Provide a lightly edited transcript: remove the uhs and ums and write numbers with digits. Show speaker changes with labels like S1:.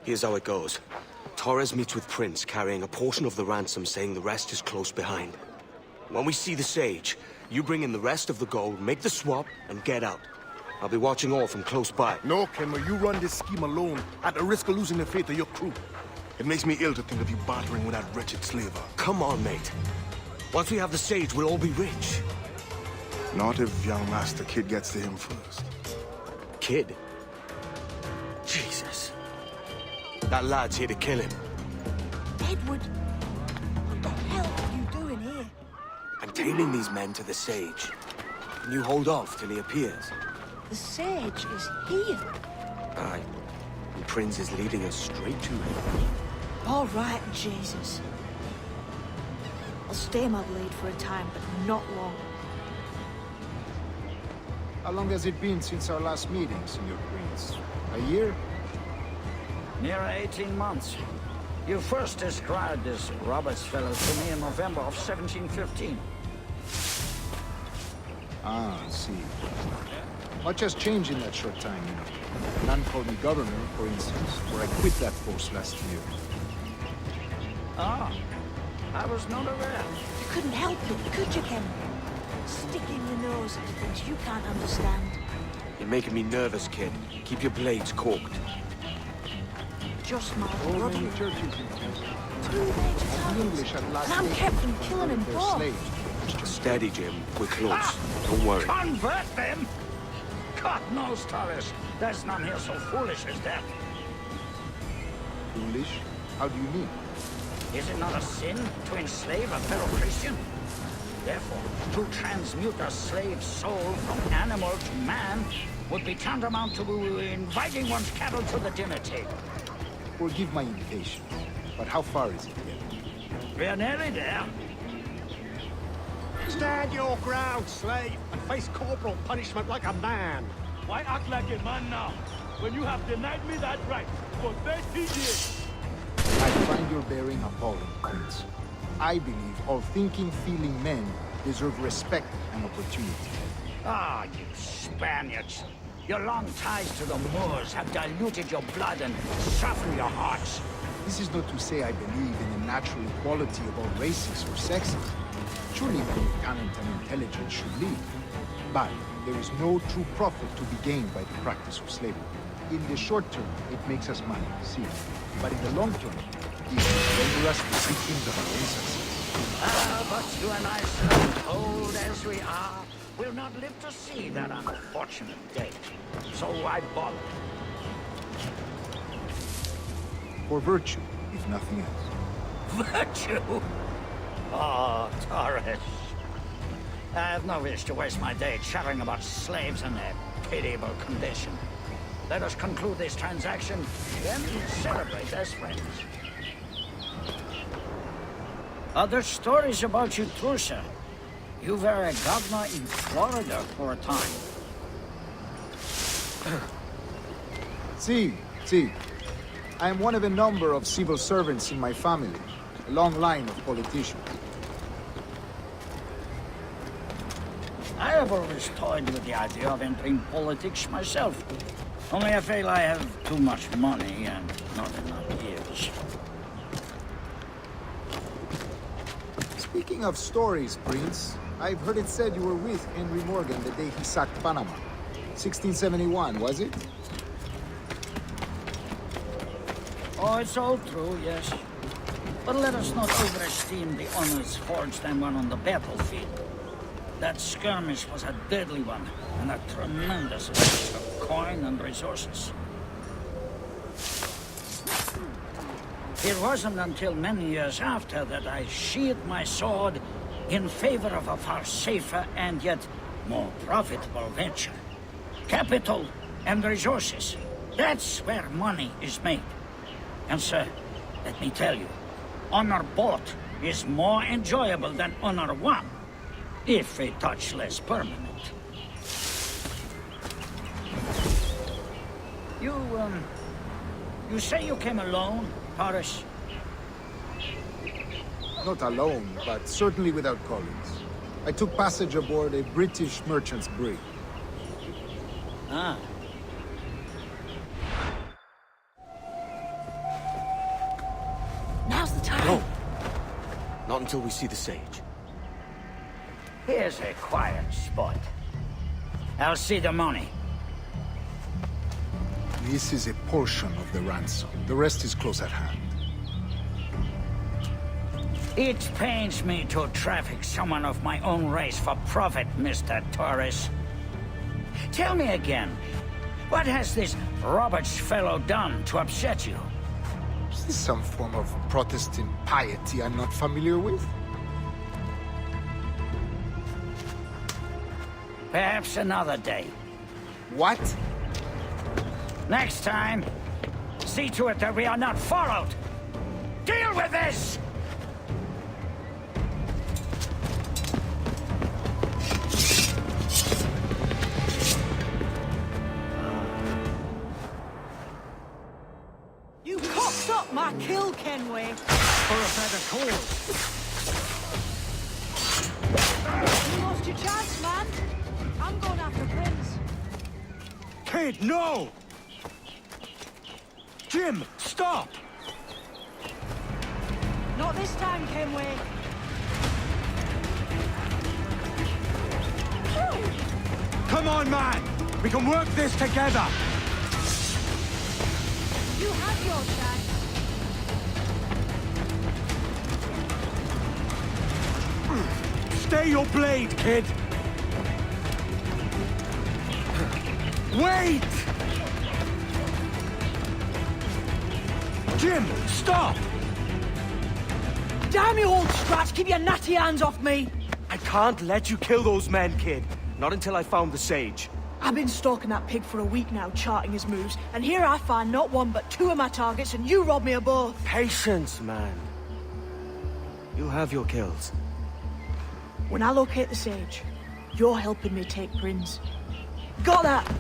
S1: Here's how it goes. Torres meets with Prince, carrying a portion of the ransom, saying the rest is close behind. When we see the Sage, you bring in the rest of the gold, make the swap, and get out. I'll be watching all from close by.
S2: No, Kenmer, you run this scheme alone, at the risk of losing the faith of your crew. It makes me ill to think of you bartering with that wretched slaver.
S1: Come on, mate. Once we have the Sage, we'll all be rich.
S2: Not if young Master Kid gets to him first.
S1: Kid? Jesus. That lad's here to kill him.
S3: Edward, what the hell are you doing here?
S1: I'm tailing these men to the Sage. Can you hold off till he appears?
S3: The Sage is here.
S1: Aye. And Prince is leading us straight to him.
S3: All right, Jesus. I'll stay my blade for a time, but not long.
S4: How long has it been since our last meeting, Senor Prince? A year?
S5: Near 18 months. You first described this Roberts fellow to me in November of 1715.
S4: Ah, I see. Much has changed in that short time, you know. None called me governor, for instance, where I quit that post last year.
S5: Ah, I was not aware.
S3: You couldn't help it, could you, Ken? Sticking your nose into things you can't understand.
S1: You're making me nervous, kid. Keep your blades corked.
S3: Just my
S4: So
S3: brother.
S4: many churches in town.
S3: Two major
S4: The
S3: towns.
S4: English at last
S3: And I'm kept from killing them
S4: their
S3: both.
S4: slaves.
S1: Steady, Jim. We're close. Don't worry.
S5: Convert them? God knows, Torres, there's none here so foolish as that.
S4: Foolish? How do you mean?
S5: Is it not a sin to enslave a fellow Christian? Therefore, to transmute a slave soul from animal to man would be tantamount to inviting one's cattle to the dinner table.
S4: Forgive my impatience, but how far is it yet?
S5: We're nearly there.
S6: Stand your ground, slave, and face corporal punishment like a man.
S7: Why act like a man now, when you have denied me that right for 30 years?
S4: I find your bearing appalling, Prince. I believe all thinking, feeling men deserve respect and opportunity.
S5: Ah, you Spaniards. Your long ties to the Moors have diluted your blood and softened your hearts.
S4: This is not to say I believe in the natural equality of all races or sexes. Surely both talent and intelligence should lead. But there is no true profit to be gained by the practice of slavery. In the short term, it makes us money, see. But in the long term, it will render us to seeking the own success.
S5: Ah, but you and I, so old as we are, will not live to see that unfortunate day. So I bother.
S4: For virtue, if nothing else.
S5: Virtue? Oh, Torres. I have no wish to waste my day chattering about slaves and their pitiable condition. Let us conclude this transaction, then celebrate as friends. Other stories about you too, sir. You were a governor in Florida for a time.
S4: See. I am one of a number of civil servants in my family. A long line of politicians.
S5: I have always toyed with the idea of entering politics myself. Only I feel I have too much money and not enough years.
S4: Speaking of stories, Prince, I've heard it said you were with Henry Morgan the day he sacked Panama. 1671, was it?
S5: Oh, it's all true, yes. But let us not overesteem the honors forged and won on the battlefield. That skirmish was a deadly one, and a tremendous waste of coin and resources. It wasn't until many years after that I sheathed my sword in favor of a far safer and yet more profitable venture. Capital and resources. That's where money is made. And sir, let me tell you, honor bought is more enjoyable than honor won, if a touch less permanent. You say you came alone, Paris?
S4: Not alone, but certainly without colleagues. I took passage aboard a British merchant's brig.
S5: Ah.
S3: time.
S1: No. Not until we see the sage.
S5: Here's a quiet spot. I'll see the money.
S4: This is a portion of the ransom. The rest is close at hand.
S5: It pains me to traffic someone of my own race for profit, Mr. Torres. Tell me again, what has this Roberts fellow done to upset you?
S4: Is this some form of Protestant piety I'm not familiar with?
S5: Perhaps another day.
S4: What?
S5: Next time, see to it that we are not followed. Deal with this!
S3: You cocked up my kill, Kenway.
S5: For a better cause.
S3: You lost your chance, man. I'm going after Prince.
S7: Kid, no! Jim, stop!
S3: Not this time, Kenway.
S7: Come on, man! We can work this together!
S3: You have your chance.
S7: Stay your blade, kid! Wait! Jim, stop!
S3: Damn you, old Strat! Keep your natty hands off me!
S1: I can't let you kill those men, kid. Not until I found the sage.
S3: I've been stalking that pig for a week now, charting his moves, and here I find not one but two of my targets, and you rob me of both.
S1: Patience, man. You'll have your kills.
S3: When I locate the sage, you're helping me take Prince. Got that?